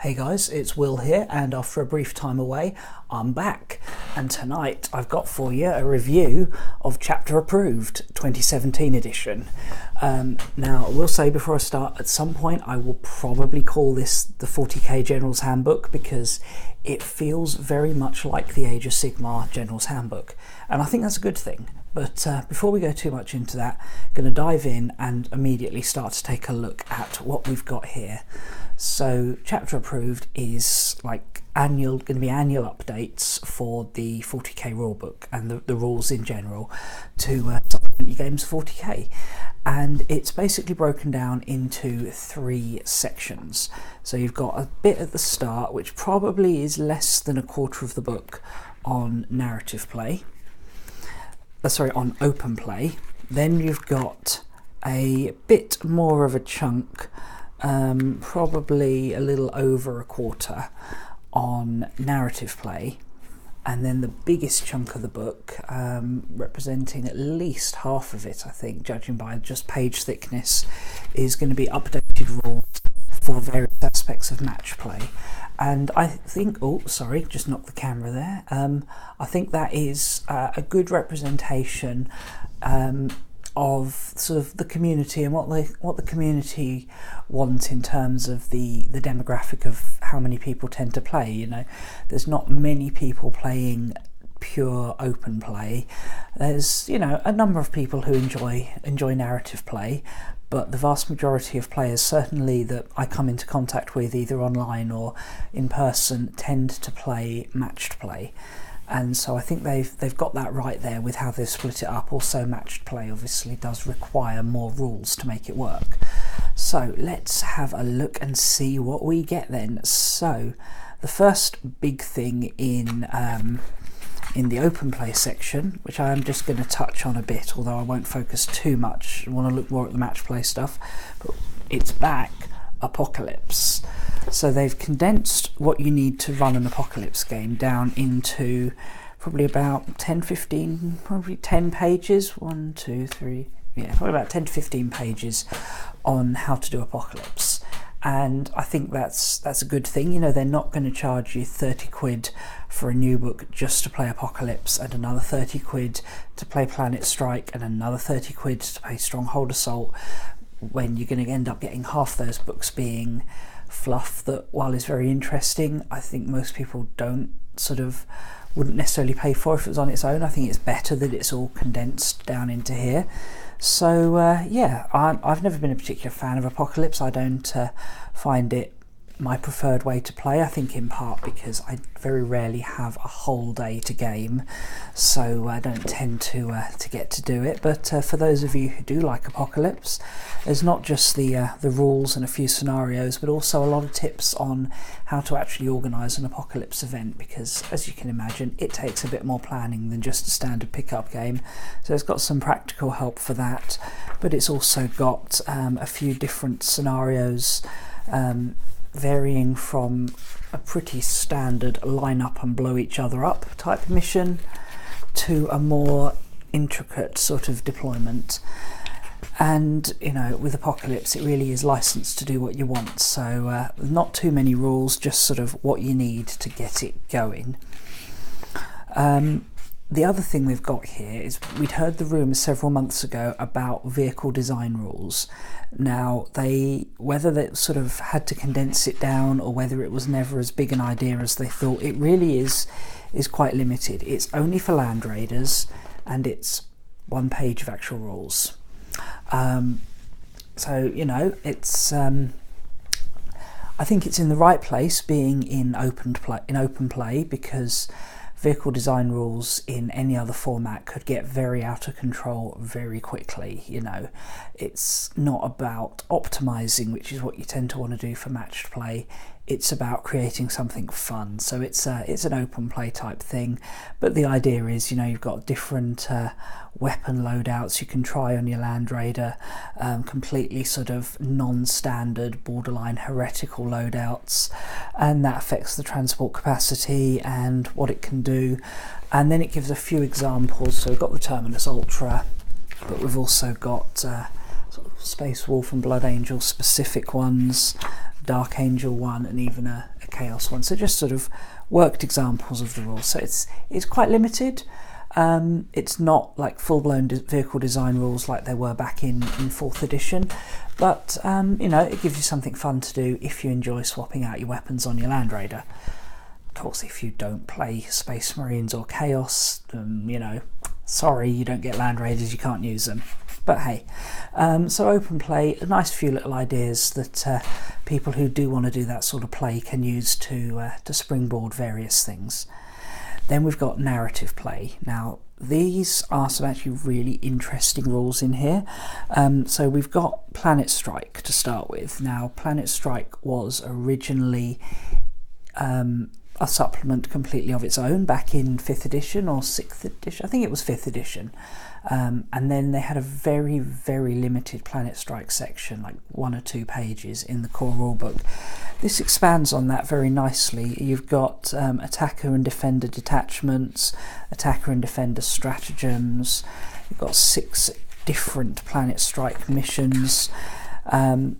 Hey guys, it's Will here, and after a brief time away, I'm back. And tonight I've got for you a review of Chapter Approved 2017 edition. Now, I will say before I start, at some point I will probably call this the 40K General's Handbook because it feels very much like the Age of Sigmar General's Handbook. And I think that's a good thing. But before we go too much into that, I'm going to dive in and immediately start to take a look at what we've got here. So Chapter Approved is like going to be annual updates for the 40k rulebook and the rules in general to supplement your game's 40k. And it's basically broken down into 3 sections. So you've got a bit at the start, which probably is less than a quarter of the book on narrative play. On open play. Then you've got a bit more of a chunk, probably a little over a quarter on narrative play, and then the biggest chunk of the book, representing at least half of it, I think, judging by just page thickness, is going to be updated rules for various aspects of match play. And I think, just knocked the camera there. I think that is a good representation of sort of the community and what the community want in terms of the demographic of how many people tend to play. You know, there's not many people playing pure open play. There's, you know, a number of people who enjoy narrative play, but the vast majority of players, certainly that I come into contact with either online or in person, tend to play matched play. And so I think they've got that right there with how they've split it up. Also, matched play obviously does require more rules to make it work. So let's have a look and see what we get then. So the first big thing in the open play section, which I am just going to touch on a bit, although I won't focus too much. I want to look more at the match play stuff, but it's back. Apocalypse. So they've condensed what you need to run an apocalypse game down into probably about 10 pages, probably about 10 to 15 pages on how to do apocalypse. And I think that's a good thing. You know, they're not going to charge you 30 quid for a new book just to play Apocalypse, and another 30 quid to play Planet Strike, and another 30 quid to play Stronghold Assault, when you're going to end up getting half those books being fluff that, while is very interesting, I think most people wouldn't necessarily pay for if it was on its own. I think it's better that it's all condensed down into here. So I've never been a particular fan of Apocalypse. I don't find it my preferred way to play. I think in part because I very rarely have a whole day to game, so I don't tend to get to do it. But for those of you who do like Apocalypse, there's not just the rules and a few scenarios, but also a lot of tips on how to actually organise an Apocalypse event, because as you can imagine, it takes a bit more planning than just a standard pickup game. So it's got some practical help for that, but it's also got a few different scenarios, varying from a pretty standard line up and blow each other up type mission to a more intricate sort of deployment. And, you know, with Apocalypse, it really is licensed to do what you want. So not too many rules, just sort of what you need to get it going. The other thing we've got here is we'd heard the rumours several months ago about vehicle design rules. Now, whether they sort of had to condense it down or whether it was never as big an idea as they thought, it really is quite limited. It's only for Land Raiders, and it's 1 page of actual rules. So, you know, it's I think it's in the right place being in open play, because vehicle design rules in any other format could get very out of control very quickly. You know, it's not about optimizing, which is what you tend to want to do for matched play. It's about creating something fun. So it's an open play type thing, but the idea is, you know, you've got different weapon loadouts you can try on your Land Raider, completely sort of non-standard, borderline heretical loadouts, and that affects the transport capacity and what it can do. And then it gives a few examples. So we've got the Terminus Ultra, but we've also got sort of Space Wolf and Blood Angel specific ones, Dark Angel one, and even a Chaos one. So just sort of worked examples of the rules. So it's quite limited. It's not like full-blown vehicle design rules like they were back in 4th edition, but you know, it gives you something fun to do if you enjoy swapping out your weapons on your Land Raider. Of course, if you don't play Space Marines or Chaos, you know, sorry, you don't get Land Raiders, you can't use them. But hey, so open play, a nice few little ideas that people who do want to do that sort of play can use to springboard various things. Then we've got narrative play. Now, these are some actually really interesting rules in here. So we've got Planet Strike to start with. Now, Planet Strike was originally a supplement completely of its own back in 5th edition or 6th edition. I think it was 5th edition. And then they had a very, very limited Planet Strike section, like 1 or 2 pages in the core rulebook. This expands on that very nicely. You've got attacker and defender detachments, attacker and defender stratagems. You've got 6 different Planet Strike missions. And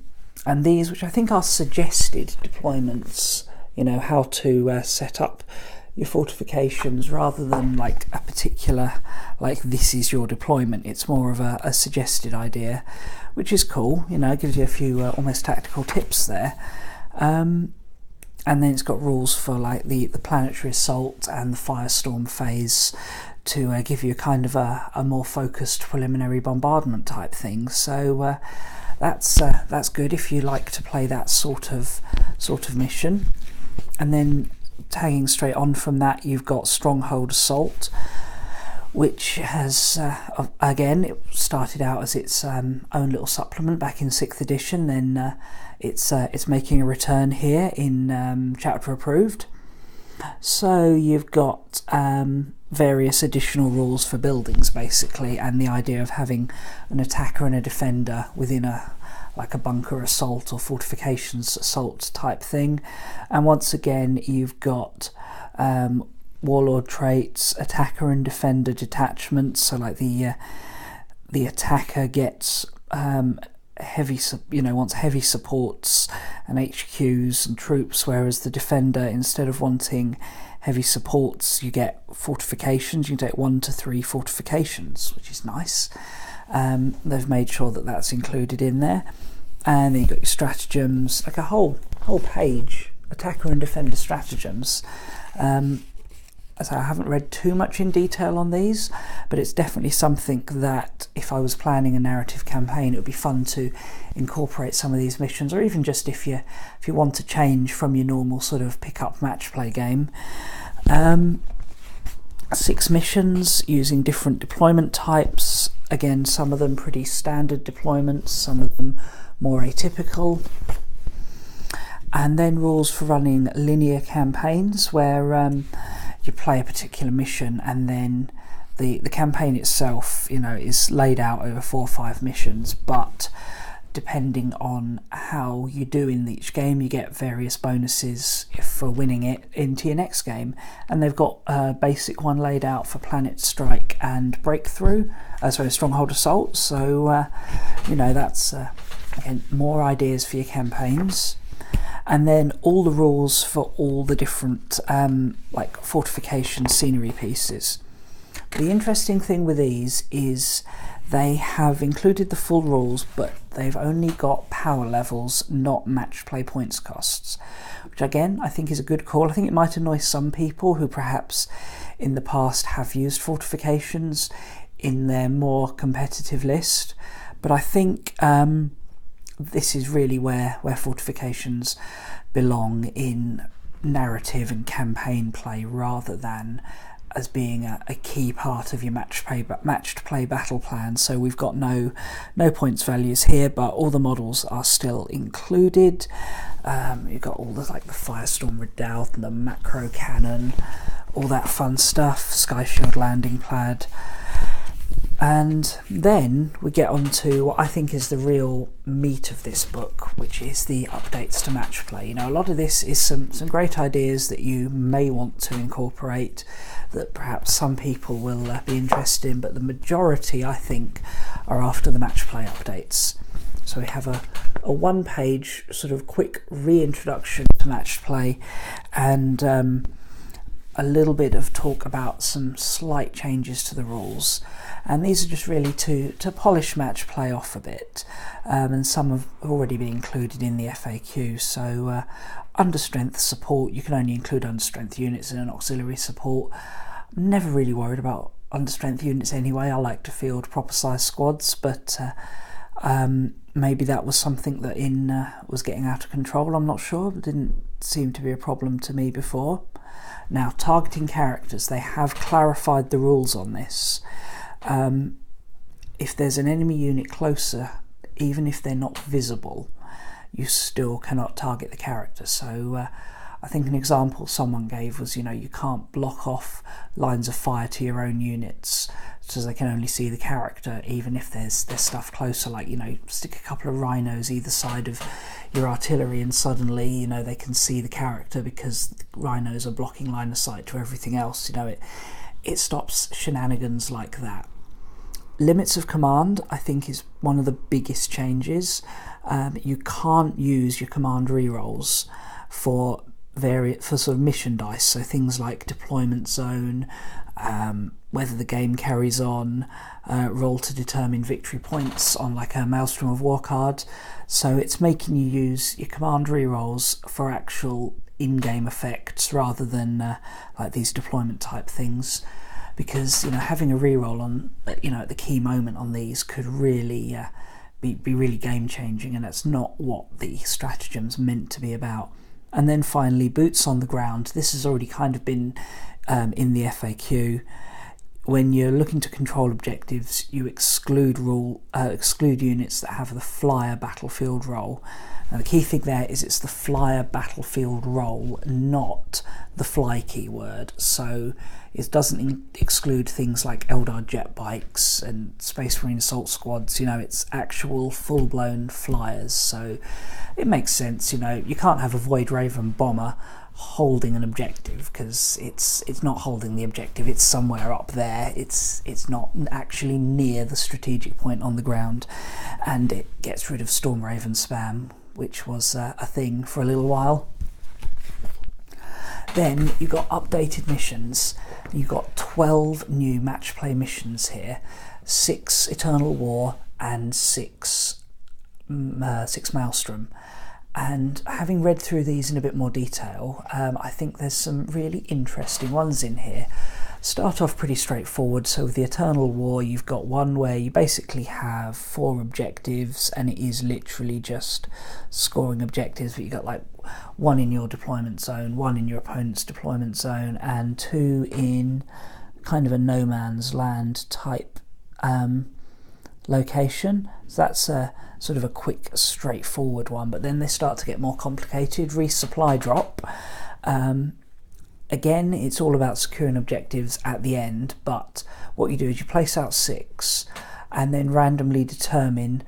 these, which I think are suggested deployments, you know, how to set up your fortifications rather than like a particular, like this is your deployment. It's more of a suggested idea, which is cool. You know, it gives you a few almost tactical tips there. And then it's got rules for like the planetary assault and the firestorm phase to give you kind of a more focused preliminary bombardment type thing. So that's good if you like to play that sort of mission. And then tagging straight on from that, you've got Stronghold Assault, which has again, it started out as its own little supplement back in 6th edition. Then it's making a return here in Chapter Approved. So you've got various additional rules for buildings basically, and the idea of having an attacker and a defender within like a bunker assault or fortifications assault type thing. And once again, you've got warlord traits, attacker and defender detachments. So like the attacker gets heavy, you know, wants heavy supports and HQs and troops, whereas the defender, instead of wanting heavy supports, you get fortifications. You can take 1 to 3 fortifications, which is nice. They've made sure that that's included in there. And then you've got your stratagems, like a whole page, attacker and defender stratagems. So I haven't read too much in detail on these, but it's definitely something that if I was planning a narrative campaign, it would be fun to incorporate some of these missions, or even just if you want to change from your normal sort of pick-up match play game. 6 missions using different deployment types. Again, some of them pretty standard deployments, some of them more atypical. And then rules for running linear campaigns where you play a particular mission and then the campaign itself, you know, is laid out over 4 or 5 missions, but depending on how you do in each game, you get various bonuses for winning it into your next game. And they've got a basic one laid out for Planet Strike and Breakthrough, Stronghold Assault. So, you know, that's again, more ideas for your campaigns. And then all the rules for all the different like fortification scenery pieces. The interesting thing with these is they have included the full rules, but they've only got power levels, not match play points costs, which again I think is a good call. I think it might annoy some people who perhaps in the past have used fortifications in their more competitive list, but I think this is really where fortifications belong in narrative and campaign play, rather than as being a key part of your matched play battle plan. So we've got no points values here, but all the models are still included. You've got all the like the Firestorm Redoubt and the macro cannon, all that fun stuff. Sky Shield landing pad. And then we get on to what I think is the real meat of this book, which is the updates to match play. You know, a lot of this is some great ideas that you may want to incorporate, that perhaps some people will be interested in, but the majority, I think, are after the match play updates. So we have a one-page sort of quick reintroduction to match play, and a little bit of talk about some slight changes to the rules. And these are just really to polish match play off a bit, and some have already been included in the FAQ. So understrength support, you can only include understrength units in an auxiliary support. I'm never really worried about understrength units anyway. I like to field proper size squads, but maybe that was something that was getting out of control. I'm not sure, but didn't seem to be a problem to me before. Now, targeting characters, they have clarified the rules on this. If there's an enemy unit closer, even if they're not visible, you still cannot target the character. So I think an example someone gave was, you know, you can't block off lines of fire to your own units, so they can only see the character, even if there's stuff closer, like, you know, stick a couple of rhinos either side of your artillery and suddenly, you know, they can see the character because the rhinos are blocking line of sight to everything else. You know, it stops shenanigans like that. Limits of command, I think, is one of the biggest changes. You can't use your command rerolls for sort of mission dice, so things like deployment zone, whether the game carries on, roll to determine victory points on like a Maelstrom of War card. So it's making you use your command rerolls for actual in-game effects rather than like these deployment type things, because, you know, having a reroll on, you know, at the key moment on these could really be really game changing, and that's not what the stratagem's meant to be about. And then finally, boots on the ground. This has already kind of been in the FAQ. When you're looking to control objectives, you exclude units that have the flyer battlefield role. Now the key thing there is it's the flyer battlefield role, not the fly keyword. So it doesn't exclude things like Eldar jet bikes and Space Marine assault squads. You know, it's actual full-blown flyers. So it makes sense. You know, you can't have a Void Raven bomber holding an objective, because it's not holding the objective, it's somewhere up there, it's not actually near the strategic point on the ground, and it gets rid of Storm Raven spam, which was a thing for a little while. Then you got updated missions. You got 12 new match play missions here, 6 Eternal War and 6 Maelstrom. And having read through these in a bit more detail, I think there's some really interesting ones in here. Start off pretty straightforward. So with the Eternal War, you've got one where you basically have 4 objectives, and it is literally just scoring objectives, but you've got like 1 in your deployment zone, 1 in your opponent's deployment zone, and 2 in kind of a no man's land type location. So that's a sort of a quick, straightforward one, but then they start to get more complicated. Resupply drop. Again, it's all about securing objectives at the end, but what you do is you place out 6 and then randomly determine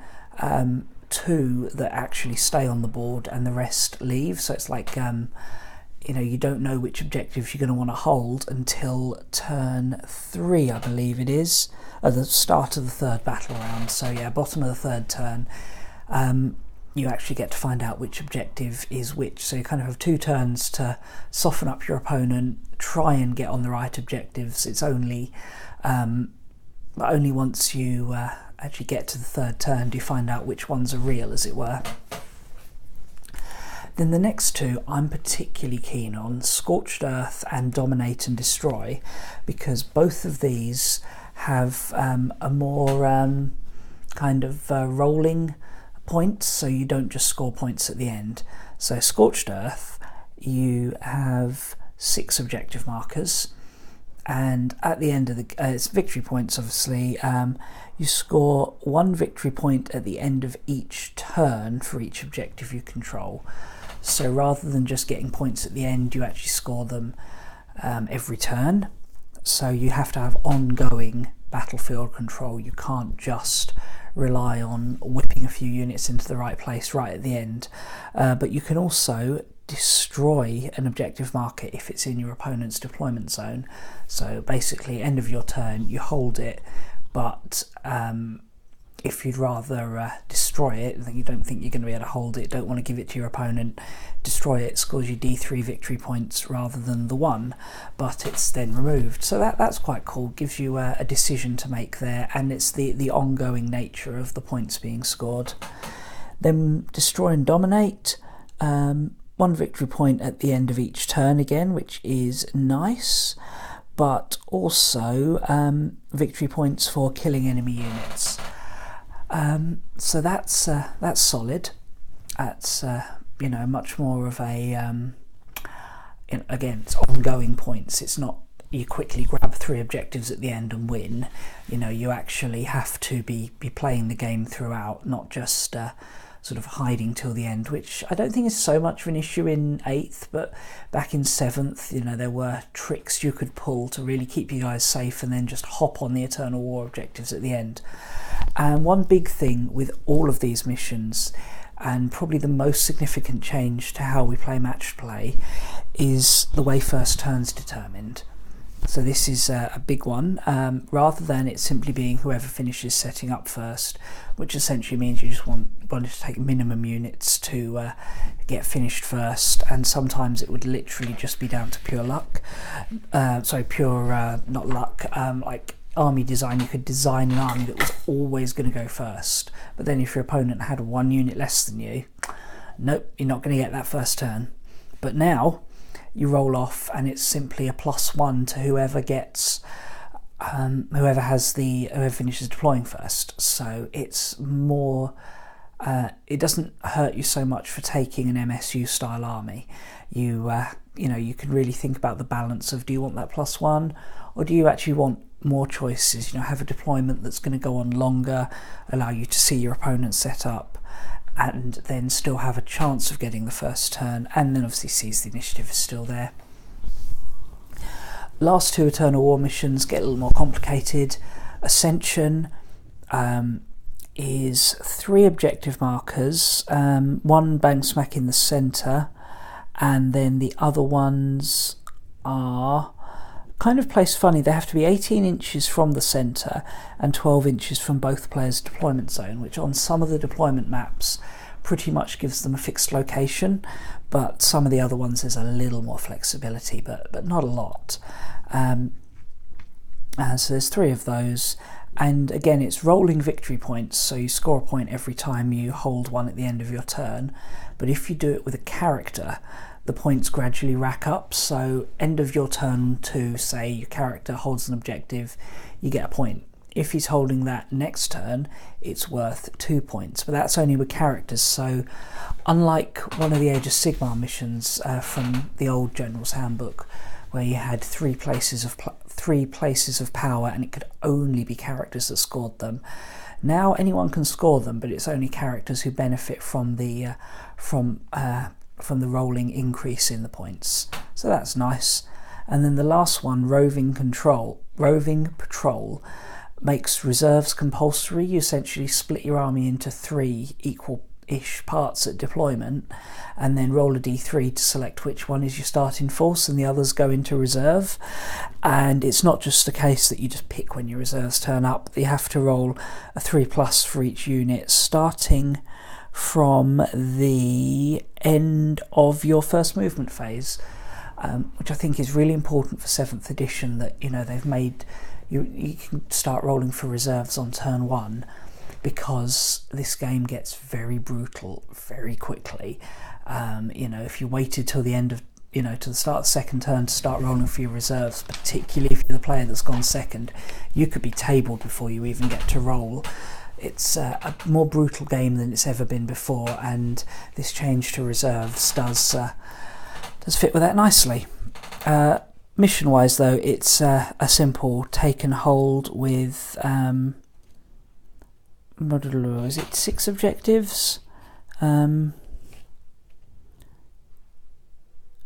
2 that actually stay on the board and the rest leave. So it's like, you know, you don't know which objectives you're going to want to hold until turn 3, I believe it is, at the start of the 3rd battle round. So yeah, bottom of the 3rd turn, you actually get to find out which objective is which. So you kind of have 2 turns to soften up your opponent, try and get on the right objectives. It's only once you actually get to the 3rd turn do you find out which ones are real, as it were. Then the next 2 I'm particularly keen on, Scorched Earth and Dominate and Destroy, because both of these have a more kind of rolling points, so you don't just score points at the end. So Scorched Earth, you have 6 objective markers, and at the end of the it's victory points, obviously. You score 1 victory point at the end of each turn for each objective you control. So rather than just getting points at the end, you actually score them every turn. So you have to have ongoing battlefield control. You can't just rely on whipping a few units into the right place right at the end, but you can also destroy an objective marker if it's in your opponent's deployment zone. So basically, end of your turn, you hold it, but if you'd rather destroy it, then you don't think you're going to be able to hold it, don't want to give it to your opponent, destroy it, scores you D3 victory points rather than the 1, but it's then removed. So that's quite cool, gives you a decision to make there, and it's the ongoing nature of the points being scored. Then destroy and dominate, 1 victory point at the end of each turn again, which is nice, but also victory points for killing enemy units. So that's solid. That's you know, much more of a again, it's ongoing points. It's not you quickly grab 3 objectives at the end and win. You know, you actually have to be playing the game throughout, not just sort of hiding till the end, which I don't think is so much of an issue in 8th, but back in 7th, you know, there were tricks you could pull to really keep you guys safe and then just hop on the Eternal War objectives at the end. And one big thing with all of these missions, and probably the most significant change to how we play match play, is the way first turn's determined. So this is a big one, rather than it simply being whoever finishes setting up first, which essentially means you just wanted to take minimum units to get finished first, and sometimes it would literally just be down to pure luck. Not luck, like army design. You could design an army that was always going to go first, but then if your opponent had 1 unit less than you, nope, you're not going to get that first turn. But now you roll off and it's simply a +1 to whoever gets whoever finishes deploying first. So it's more it doesn't hurt you so much for taking an MSU style army. You know, you can really think about the balance of, do you want that +1, or do you actually want more choices? You know, have a deployment that's going to go on longer, allow you to see your opponent set up, and then still have a chance of getting the first turn, and then obviously seize the initiative is still there. Last 2 Eternal War missions get a little more complicated. Ascension is 3 objective markers, 1 bang smack in the centre, and then the other ones are kind of placed funny. They have to be 18 inches from the centre and 12 inches from both players' deployment zone, which on some of the deployment maps pretty much gives them a fixed location, but some of the other ones there's a little more flexibility, but not a lot. So there's 3 of those, and again it's rolling victory points, so you score a point every time you hold 1 at the end of your turn, but if you do it with a character, the points gradually rack up. So end of your turn 2, say your character holds an objective, you get a point. If he's holding that next turn, it's worth 2 points, but that's only with characters. So unlike one of the Age of Sigmar missions from the old General's Handbook, where you had 3 places of power and it could only be characters that scored them, now anyone can score them, but it's only characters who benefit from the rolling increase in the points. So that's nice. And then the last one, Roving Patrol, makes reserves compulsory. You essentially split your army into 3 equal-ish parts at deployment, and then roll a d3 to select which one is your starting force and the others go into reserve. And it's not just a case that you just pick when your reserves turn up. You have to roll a 3+ for each unit, starting from the end of your first movement phase, which I think is really important for 7th edition, that, you know, they've made you can start rolling for reserves on turn 1, because this game gets very brutal very quickly. You know, if you waited till the end of, you know, to the start of the second turn to start rolling for your reserves, particularly if you're the player that's gone second, you could be tabled before you even get to roll. It's a more brutal game than it's ever been before, and this change to reserves does fit with that nicely. Mission wise though, it's a simple take and hold with is it 6 objectives? No,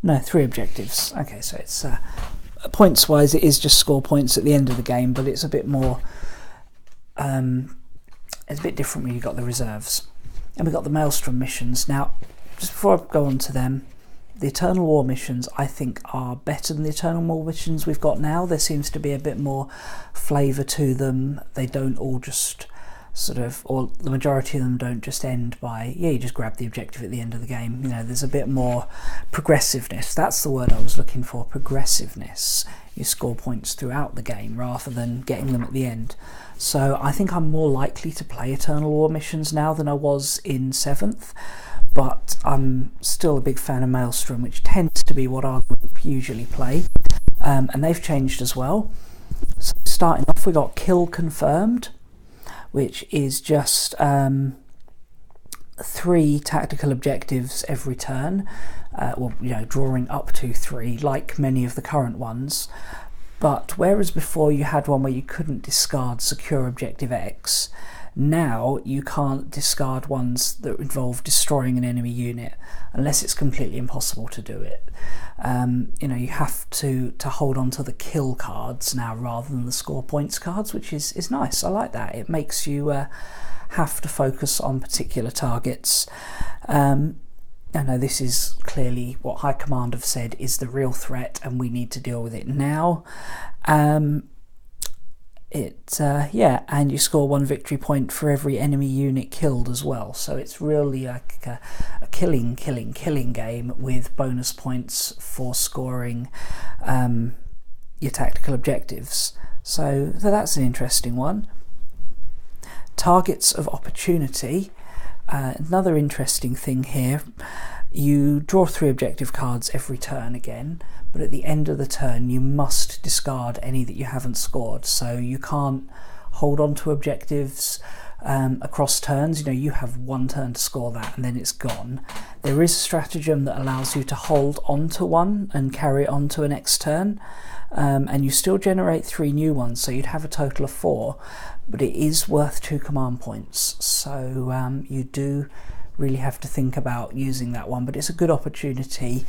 3 objectives. Okay, so it's points wise it is just score points at the end of the game, but it's a bit more it's a bit different when you've got the reserves. And we've got the Maelstrom missions. Now, just before I go on to them, the Eternal War missions I think are better than the Eternal War missions we've got now. There seems to be a bit more flavour to them. They don't all just sort of, or the majority of them don't just end by, yeah, you just grab the objective at the end of the game. You know, there's a bit more progressiveness. That's the word I was looking for, progressiveness. You score points throughout the game rather than getting them at the end. So I think I'm more likely to play Eternal War missions now than I was in 7th, but I'm still a big fan of Maelstrom, which tends to be what our group usually play, and they've changed as well. So starting off, we got Kill Confirmed, which is just 3 tactical objectives every turn, well, you know, drawing up to 3, like many of the current ones. But whereas before you had one where you couldn't discard Secure Objective X, now you can't discard ones that involve destroying an enemy unit unless it's completely impossible to do it. You know, you have to hold on to the kill cards now rather than the score points cards, which is nice. I like that. It makes you have to focus on particular targets. I know this is clearly what High Command have said is the real threat, and we need to deal with it now. Yeah, and you score 1 victory point for every enemy unit killed as well. So it's really like a killing game with bonus points for scoring your tactical objectives. So that's an interesting one. Targets of Opportunity. Another interesting thing here, you draw 3 objective cards every turn again, but at the end of the turn you must discard any that you haven't scored. So you can't hold on to objectives across turns. You know, you have 1 turn to score that and then it's gone. There is a stratagem that allows you to hold on to one and carry it on to a next turn, and you still generate 3 new ones, so you'd have a total of 4. But it is worth 2 command points, so you do really have to think about using that one. But it's a good opportunity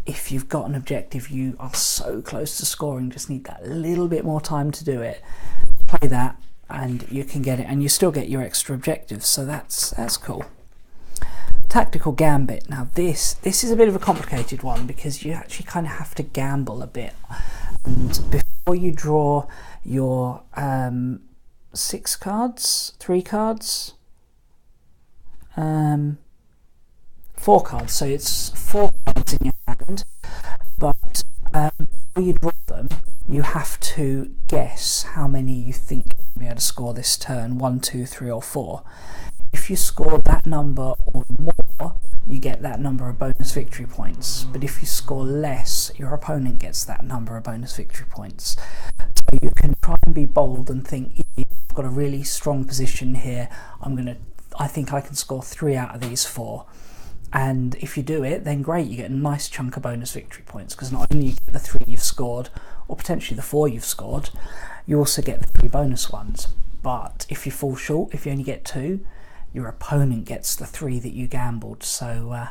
if you've got an objective you are so close to scoring, just need that little bit more time to do it. Play that and you can get it, and you still get your extra objectives, so that's cool. Tactical Gambit. Now this is a bit of a complicated one because you actually kind of have to gamble a bit, and before you draw your 6 cards, 3 cards, 4 cards, so it's 4 cards in your hand, but before you draw them you have to guess how many you think you'll be able to score this turn, 1, 2, 3 or 4. If you score that number or more, you get that number of bonus victory points, but if you score less, your opponent gets that number of bonus victory points. So you can try and be bold and think, I've got a really strong position here, I think I can score 3 out of these 4. And if you do it, then great, you get a nice chunk of bonus victory points, because not only you get the 3 you've scored, or potentially the 4 you've scored, you also get the 3 bonus ones. But if you fall short, if you only get 2, your opponent gets the 3 that you gambled. So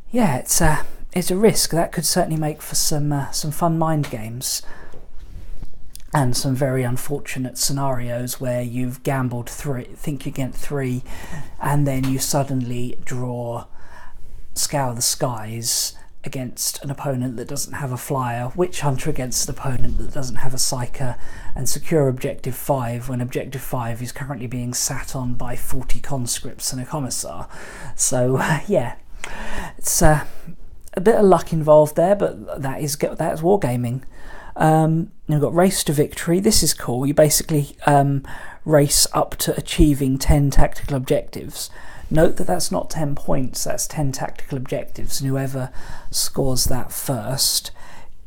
yeah, it's a risk. That could certainly make for some fun mind games, and some very unfortunate scenarios where you've gambled 3, think you get 3, and then you suddenly draw Scour the Skies against an opponent that doesn't have a flyer, Witch Hunter against an opponent that doesn't have a psyker, and secure Objective 5 when Objective 5 is currentently being sat on by 40 conscripts and a commissar. So yeah, it's a bit of luck involved there, but that's wargaming. You've got Race to Victory. This is cool. You basically race up to achieving 10 tactical objectives. Note that that's not 10 points, that's 10 tactical objectives, and whoever scores that first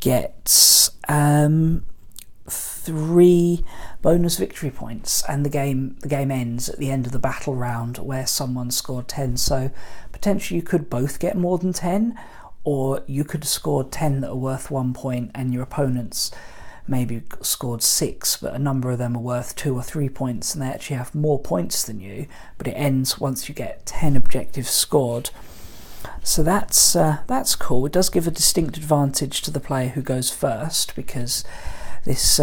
gets 3 bonus victory points, and the game ends at the end of the battle round where someone scored 10. So potentially you could both get more than 10, or you could have scored 10 that are worth 1 point and your opponents maybe scored 6, but a number of them are worth 2 or 3 points and they actually have more points than you, but it ends once you get 10 objectives scored. So that's cool. It does give a distinct advantage to the player who goes first, because this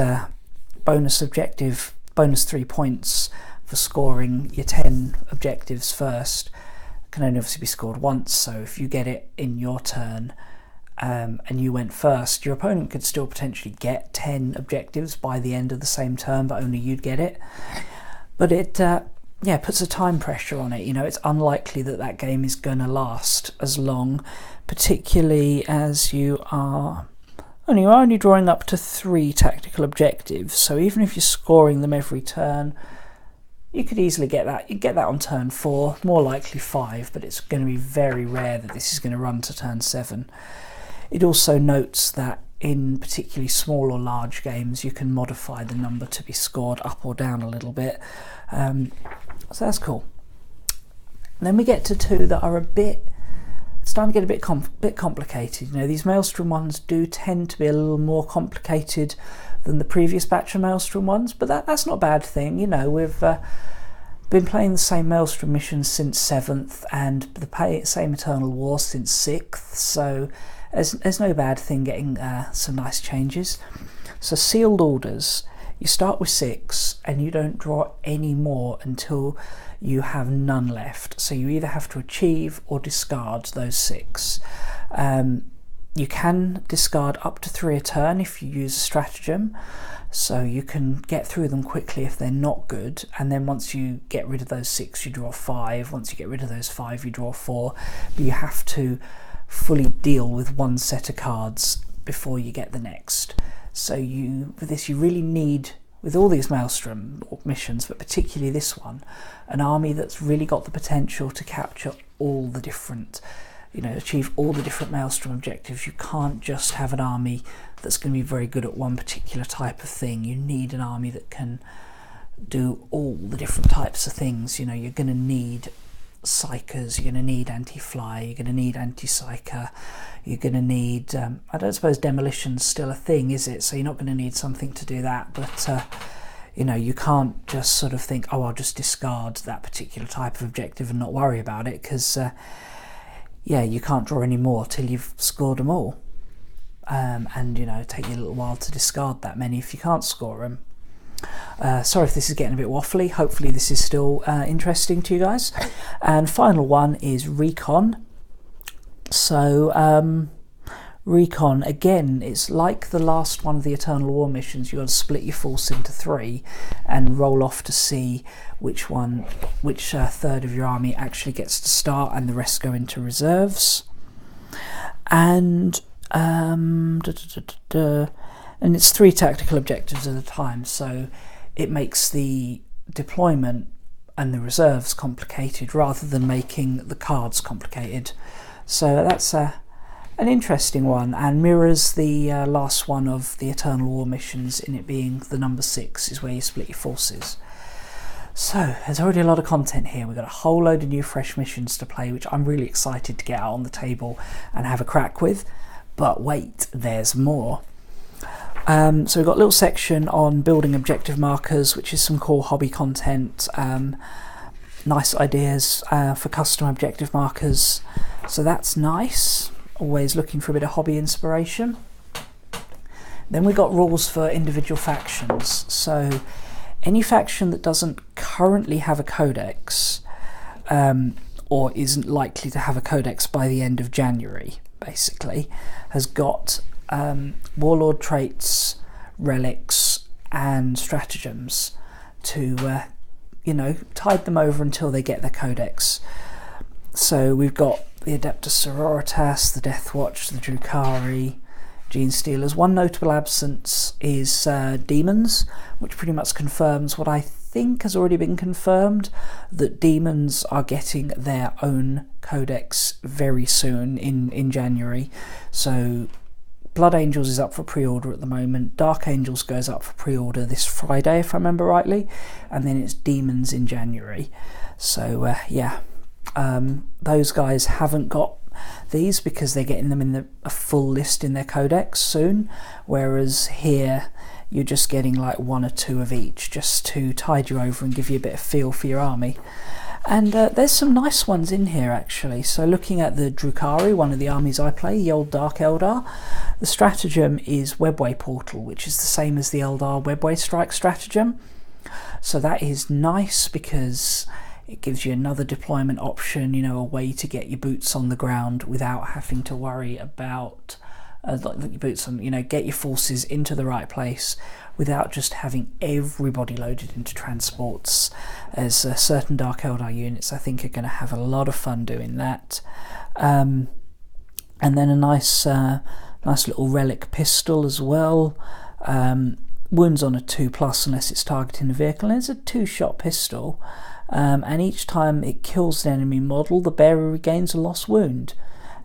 bonus 3 points for scoring your 10 objectives first can only obviously be scored once. So if you get it in your turn and you went first, your opponent could still potentially get 10 objectives by the end of the same turn, but only you'd get it. But it puts a time pressure on it. You know, it's unlikely that that game is going to last as long, particularly as you are only drawing up to 3 tactical objectives. So even if you're scoring them every turn, you could easily get that. You get that on turn 4, more likely 5, but it's going to be very rare that this is going to run to turn 7. It also notes that in particularly small or large games, you can modify the number to be scored up or down a little bit. So that's cool. And then we get to 2 that are starting to get a bit complicated. You know, these Maelstrom ones do tend to be a little more complicated than the previous batch of Maelstrom ones, but that's not a bad thing. You know, we've been playing the same Maelstrom missions since 7th and the same Eternal War since 6th, so there's no bad thing getting some nice changes. So sealed orders, you start with 6 and you don't draw any more until you have none left. So you either have to achieve or discard those 6. You can discard up to 3 a turn if you use a stratagem, so you can get through them quickly if they're not good, and then once you get rid of those 6 you draw 5, once you get rid of those 5 you draw 4, but you have to fully deal with one set of cards before you get the next. So with this you really need, with all these Maelstrom missions, but particularly this one, an army that's really got the potential to capture all the different, achieve all the different Maelstrom objectives. You can't just have an army that's going to be very good at one particular type of thing. You need an army that can do all the different types of things. You know, you're going to need Psychers, you're going to need anti-fly, you're going to need anti-psyker, you're going to need, I don't suppose demolition's still a thing, is it? So you're not going to need something to do that, but you can't just sort of think, oh, I'll just discard that particular type of objective and not worry about it, because you can't draw any more till you've scored them all, and take you a little while to discard that many if you can't score them. Sorry if this is getting a bit waffly. Hopefully this is still interesting to you guys. And final one is Recon. So Recon, again, it's like the last one of the Eternal War missions. You've got to split your force into 3 and roll off to see which third of your army actually gets to start and the rest go into reserves. And and it's 3 tactical objectives at a time, so it makes the deployment and the reserves complicated rather than making the cards complicated. So that's an interesting one, and mirrors the last one of the Eternal War missions, in it being the number 6 is where you split your forces. So there's already a lot of content here. We've got a whole load of new fresh missions to play, which I'm really excited to get out on the table and have a crack with. But wait, there's more. So we've got a little section on building objective markers, which is some cool hobby content, nice ideas for custom objective markers, so that's nice. Always looking for a bit of hobby inspiration. Then we got rules for individual factions. So any faction that doesn't currently have a codex, or isn't likely to have a codex by the end of January, basically, has got warlord traits, relics and stratagems to tide them over until they get their codex. So we've got the Adeptus Sororitas, the Death Watch, the Drukhari, Gene Stealers. One notable absence is demons, which pretty much confirms what I think has already been confirmed, that demons are getting their own codex very soon in January. So Blood Angels is up for pre-order at the moment. Dark Angels goes up for pre-order this Friday, if I remember rightly, and then it's Demons in January. So those guys haven't got these because they're getting them in a full list in their codex soon, whereas here you're just getting like 1 or 2 of each, just to tide you over and give you a bit of feel for your army. And there's some nice ones in here actually. So looking at the Drukhari, one of the armies I play, the old Dark Eldar, the stratagem is Webway Portal, which is the same as the Eldar Webway Strike stratagem. So that is nice because it gives you another deployment option, you know, a way to get your boots on the ground without having to worry about your boots on, you know, get your forces into the right place without just having everybody loaded into transports. As certain Dark Eldar units I think are going to have a lot of fun doing that. And then a nice little relic pistol as well. Wounds on a 2+ unless it's targeting the vehicle, and it's a 2-shot pistol, and each time it kills an enemy model the bearer regains a lost wound.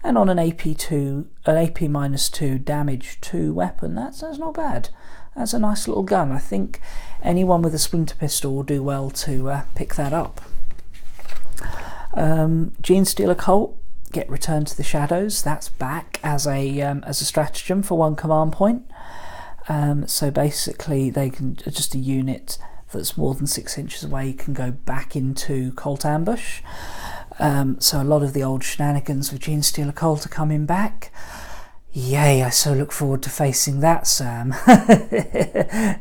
And on an AP-2 damage 2 weapon, that's not bad. That's a nice little gun. I think anyone with a splinter pistol will do well to pick that up. Genestealer Cult, get Return to the Shadows. That's back as a stratagem for 1 command point. So basically they can, just a unit that's more than 6 inches away can go back into Cult Ambush. So a lot of the old shenanigans with Genestealer Cult are coming back. Yay, I so look forward to facing that, Sam.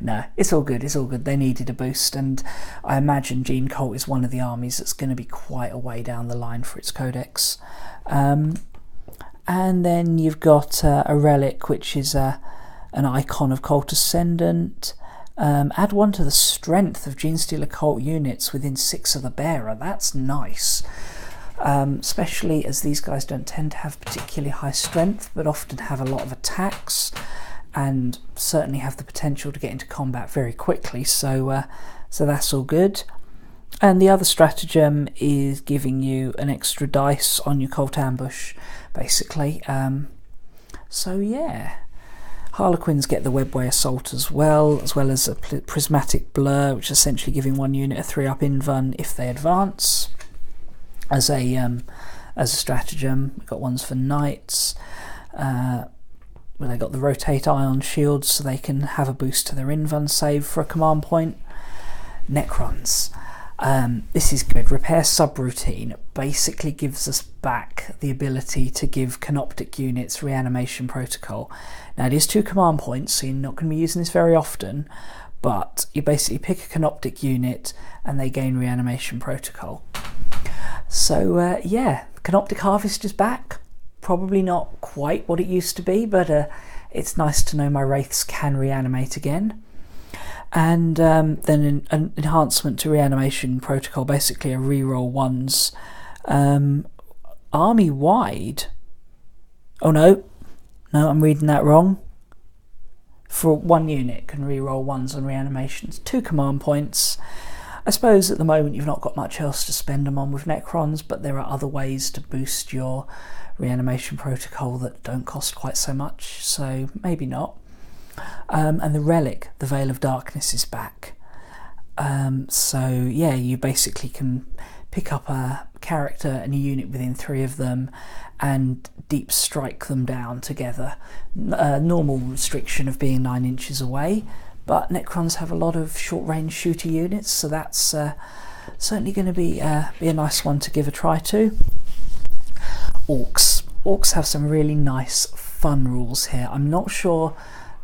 No, it's all good, it's all good. They needed a boost, and I imagine Gene Cult is one of the armies that's going to be quite a way down the line for its codex. And then you've got a relic, which is an icon of Cult Ascendant. Add 1 to the strength of Genestealer Cult units within 6 of the bearer. That's nice. Especially as these guys don't tend to have particularly high strength, but often have a lot of attacks and certainly have the potential to get into combat very quickly, so that's all good. And the other stratagem is giving you an extra dice on your Cult Ambush, basically. So yeah, Harlequins get the Webway Assault as well as a Prismatic Blur, which is essentially giving 1 unit a 3-up invuln if they advance. As a stratagem, we've got ones for Knights, where they got the Rotate Ion Shields so they can have a boost to their invuln save for a command point. Necrons. This is good. Repair Subroutine basically gives us back the ability to give Canoptic units Reanimation Protocol. Now it is 2 command points, so you're not going to be using this very often, but you basically pick a Canoptic unit and they gain Reanimation Protocol. So yeah, Canoptic Harvest is back. Probably not quite what it used to be, but it's nice to know my Wraiths can reanimate again. And then an enhancement to Reanimation Protocol, basically a reroll 1s. Army-wide. Oh no, I'm reading that wrong. For 1 unit can reroll 1s on reanimations, 2 command points. I suppose at the moment you've not got much else to spend them on with Necrons, but there are other ways to boost your Reanimation Protocol that don't cost quite so much, so maybe not. And the Relic, the Veil of Darkness, is back. So yeah, you basically can pick up a character and a unit within 3 of them and deep strike them down together. Normal restriction of being 9 inches away, but Necrons have a lot of short-range shooter units, so that's certainly going to be a nice one to give a try to. Orcs. Orcs have some really nice, fun rules here. I'm not sure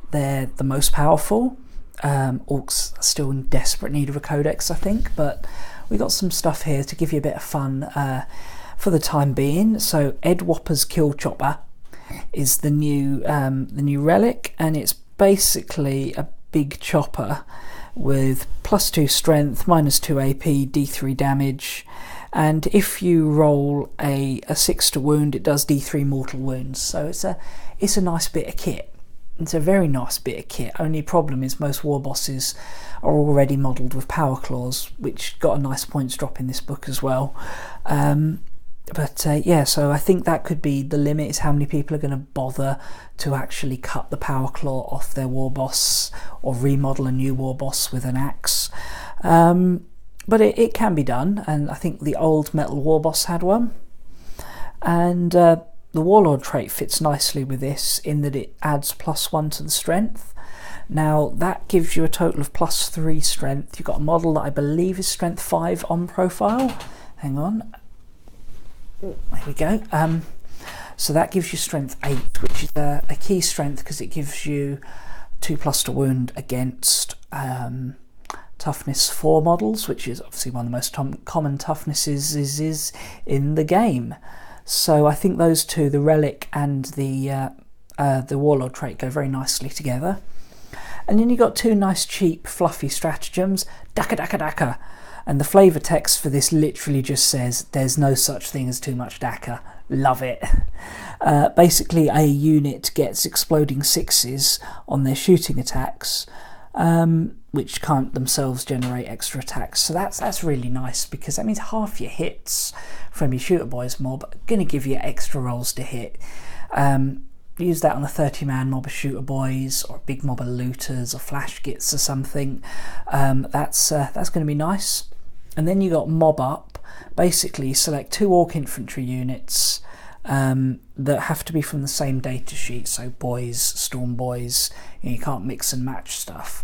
they're the most powerful. Orcs are still in desperate need of a codex, I think, but we got some stuff here to give you a bit of fun for the time being. So Ed Whopper's Kill Chopper is the new relic, and it's basically a big chopper with +2 strength, -2 AP, D3 damage, and if you roll a 6 to wound, it does D3 mortal wounds. So it's a nice bit of kit. It's a very nice bit of kit. Only problem is most war bosses are already modelled with power claws, which got a nice points drop in this book as well. Yeah, so I think that could be the limit, is how many people are going to bother to actually cut the power claw off their war boss or remodel a new war boss with an axe. But it can be done, and I think the old metal war boss had one. And the Warlord trait fits nicely with this in that it adds +1 to the strength. Now that gives you a total of +3 strength. You've got a model that I believe is strength 5 on profile, hang on, there we go. So that gives you strength 8, which is a key strength because it gives you 2+ to wound against toughness 4 models, which is obviously one of the most common toughnesses is in the game. So I think those two, the relic and the warlord trait, go very nicely together. And then you got 2 nice cheap fluffy stratagems, Daka Daka Daka, and the flavour text for this literally just says there's no such thing as too much Daka. Love it. Basically a unit gets exploding 6s on their shooting attacks, which can't themselves generate extra attacks. So that's really nice, because that means half your hits from your shooter boys mob are going to give you extra rolls to hit. Use that on a 30-man mob of shooter boys, or a big mob of looters or flash gits or something. That's going to be nice. And then you got mob up. Basically select 2 orc infantry units that have to be from the same data sheet, so boys, storm boys, you can't mix and match stuff.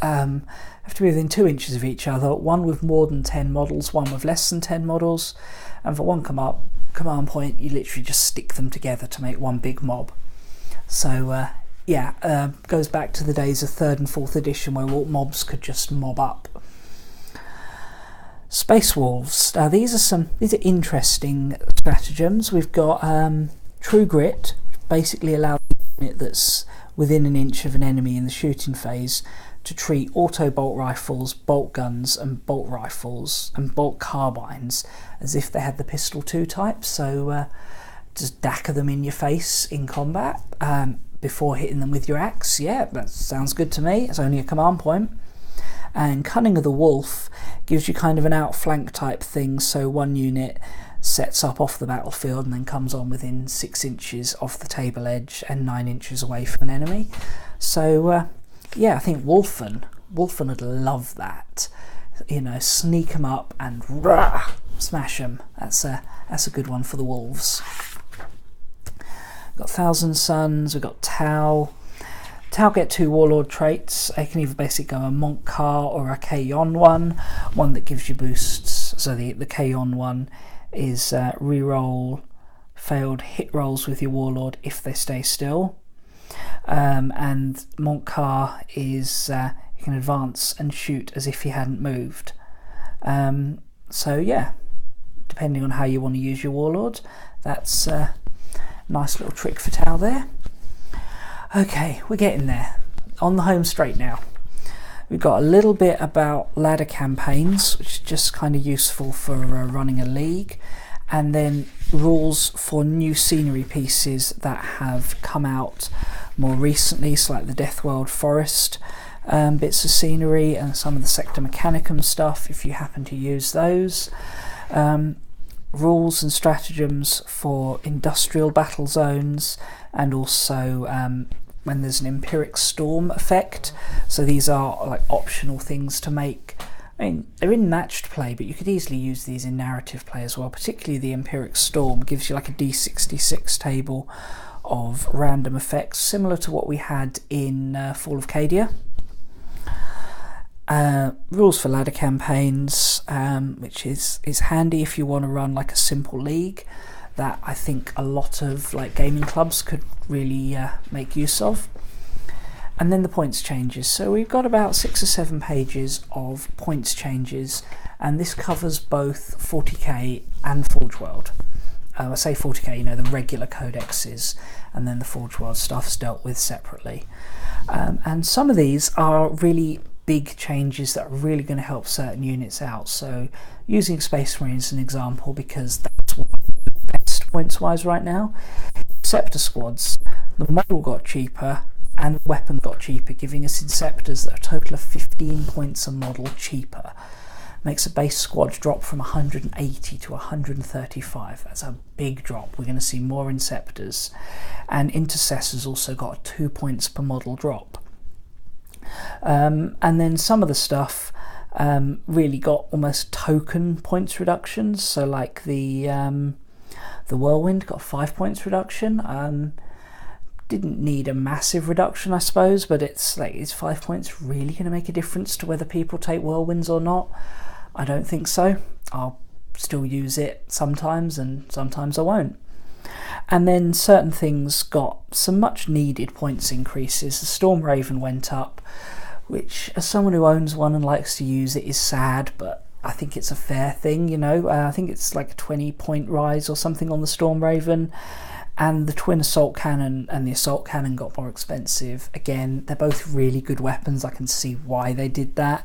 Have to be within 2 inches of each other, one with more than 10 models, one with less than 10 models, and for one command point you literally just stick them together to make one big mob. So goes back to the days of 3rd and 4th edition where all mobs could just mob up. Space Wolves. Now these are interesting stratagems. We've got True Grit, basically allows a unit that's within an inch of an enemy in the shooting phase to treat auto bolt rifles, bolt guns and bolt rifles and bolt carbines as if they had the pistol 2 type. So just daka them in your face in combat before hitting them with your axe. Yeah, that sounds good to me. It's only a command point. And Cunning of the Wolf gives you kind of an outflank type thing, so one unit sets up off the battlefield and then comes on within 6 inches off the table edge and 9 inches away from an enemy. So I think Wolfen would love that. Sneak them up and smash them. That's a good one for the wolves. We've got Thousand Suns, we've got Tau. Tau get 2 warlord traits. They can either basically go a Monk Car or a K-On one that gives you boosts. So the K-On one is reroll failed hit rolls with your warlord if they stay still. And Monk Car is you can advance and shoot as if he hadn't moved. Depending on how you want to use your warlord, that's a nice little trick for Tau there. Okay, we're getting there. On the home straight now. We've got a little bit about ladder campaigns, which is just kind of useful for running a league, and then rules for new scenery pieces that have come out more recently, so like the Deathworld Forest bits of scenery and some of the Sector Mechanicum stuff, if you happen to use those. Rules and stratagems for industrial battle zones, and also when there's an Empiric Storm effect. So these are like optional things to make. I mean, they're in matched play, but you could easily use these in narrative play as well. Particularly the Empiric Storm gives you like a D66 table of random effects, similar to what we had in Fall of Cadia. Rules for ladder campaigns, which is handy if you want to run like a simple league that I think a lot of like gaming clubs could really make use of. And then the points changes. So we've got about 6 or 7 pages of points changes, and this covers both 40k and Forge World. I say 40k, the regular codexes, and then the Forge World stuff's dealt with separately. And some of these are really big changes that are really going to help certain units out. So using Space Marine as an example, because that's what the best points wise right now. Inceptor squads, the model got cheaper and the weapon got cheaper, giving us Inceptors that are a total of 15 points a model cheaper. Makes a base squad drop from 180 to 135. That's a big drop. We're going to see more Inceptors. And Intercessors also got 2 points per model drop. And then some of the stuff really got almost token points reductions. So like the Whirlwind got 5 points reduction. Didn't need a massive reduction, I suppose, but it's 5 points really going to make a difference to whether people take Whirlwinds or not? I don't think so. I'll still use it sometimes, and sometimes I won't. And then certain things got some much needed points increases. The Storm Raven went up, which as someone who owns one and likes to use it is sad, but I think it's a fair thing, you know. I think it's like a 20-point rise or something on the Storm Raven. And the Twin Assault Cannon and the Assault Cannon got more expensive. Again, they're both really good weapons. I can see why they did that.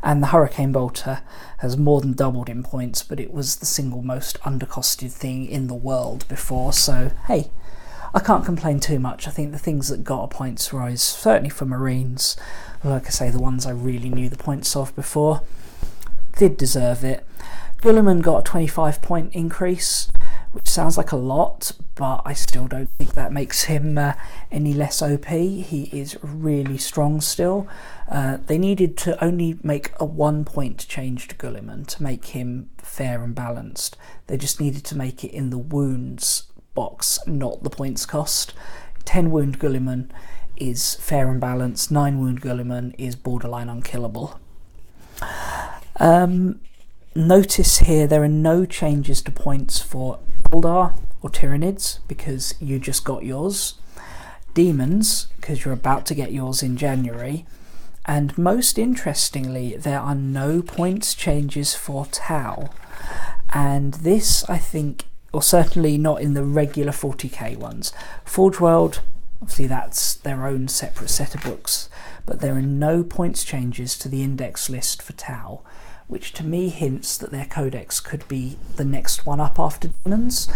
And the Hurricane Bolter has more than doubled in points, but it was the single most undercosted thing in the world before. So, hey, I can't complain too much. I think the things that got a points rise, certainly for Marines, like I say, the ones I really knew the points of before, did deserve it. Guilliman got a 25-point increase, which sounds like a lot, but I still don't think that makes him any less OP. He is really strong still. They needed to only make a 1-point change to Guilliman to make him fair and balanced. They just needed to make it in the wounds box, not the points cost. 10 wound Guilliman is fair and balanced. 9 wound Guilliman is borderline unkillable. Notice here there are no changes to points for Eldar or Tyranids, because you just got yours. Demons, because you're about to get yours in January. And most interestingly, there are no points changes for Tau. And this, I think, or certainly not in the regular 40k ones. Forge World, obviously that's their own separate set of books, but there are no points changes to the index list for Tau, which to me hints that their codex could be the next one up after Demons.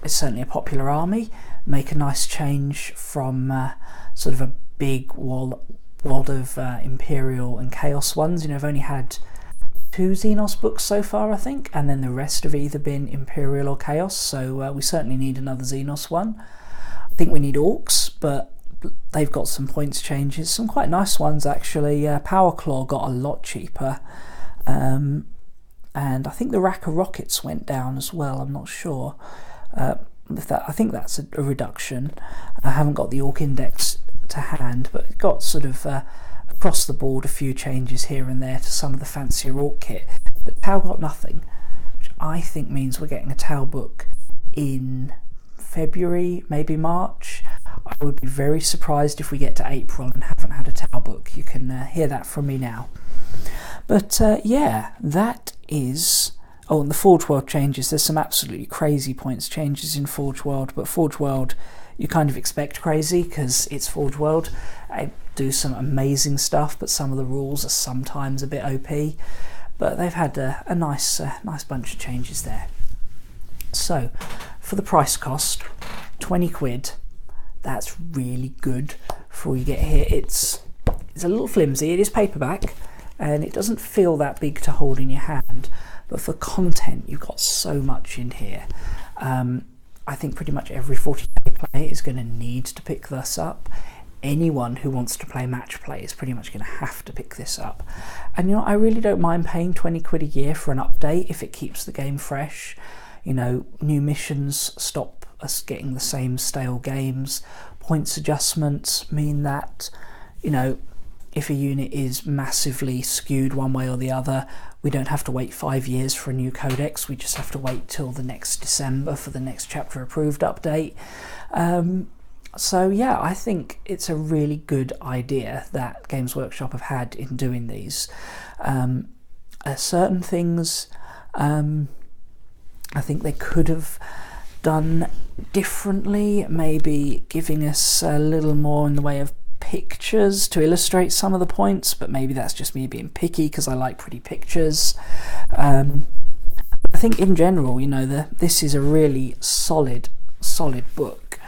It's certainly a popular army. Make a nice change from sort of a big world of Imperial and Chaos ones. You know, I've only had 2 Xenos books so far, I think, and then the rest have either been Imperial or Chaos, so we certainly need another Xenos one. I think we need Orcs, but they've got some points changes, some quite nice ones actually. Power Claw got a lot cheaper. And I think the rack of rockets went down as well. I'm not sure if that. I think that's a reduction. I haven't got the Orc index to hand, but it got sort of across the board a few changes here and there to some of the fancier Orc kit. But Tau got nothing, which I think means we're getting a Tau book in February, maybe March. I would be very surprised if we get to April and haven't had a Tau book. You can hear that from me now. But yeah, that is... Oh, and the Forge World changes. There's some absolutely crazy points changes in Forge World, but Forge World you kind of expect crazy because it's Forge World. They do some amazing stuff, but some of the rules are sometimes a bit OP. But they've had a nice bunch of changes there. So, for the price cost, 20 quid. That's really good for what you get here. It's a little flimsy. It is paperback, and it doesn't feel that big to hold in your hand, but for content you've got so much in here. I think pretty much every 40k player is going to need to pick this up. Anyone who wants to play match play is pretty much going to have to pick this up. And you know, I really don't mind paying 20 quid a year for an update if it keeps the game fresh. You know, new missions stop us getting the same stale games. Points adjustments mean that, you know, if a unit is massively skewed one way or the other, we don't have to wait 5 years for a new codex. We just have to wait till the next December for the next chapter approved update. So yeah, I think it's a really good idea that Games Workshop have had in doing these. Certain things I think they could have done differently, maybe giving us a little more in the way of pictures to illustrate some of the points, but maybe that's just me being picky because I like pretty pictures. I think in general, you know, this is a really solid book,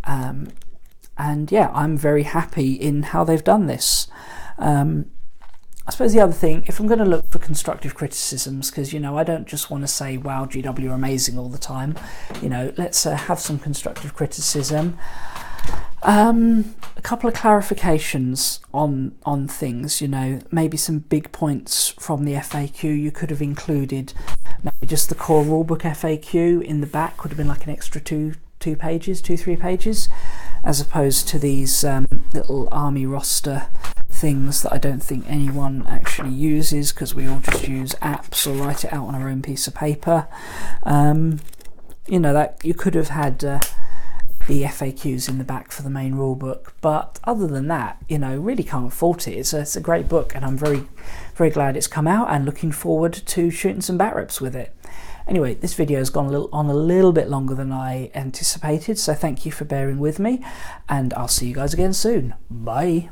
and yeah, I'm very happy in how they've done this. I suppose the other thing, if I'm going to look for constructive criticisms, because, you know, I don't just want to say, wow, GW are amazing all the time, you know, let's have some constructive criticism. A couple of clarifications on things, you know, maybe some big points from the FAQ you could have included. Maybe just the core rulebook FAQ in the back would have been like an extra 3 pages, as opposed to these little army roster things that I don't think anyone actually uses, because we all just use apps or write it out on our own piece of paper. You know, that you could have had the FAQs in the back for the main rule book, but other than that, you know, really can't fault it. It's a great book, and I'm very glad it's come out, and looking forward to shooting some bat rips with it. Anyway, this video has gone on a little bit longer than I anticipated, so thank you for bearing with me, and I'll see you guys again soon. Bye.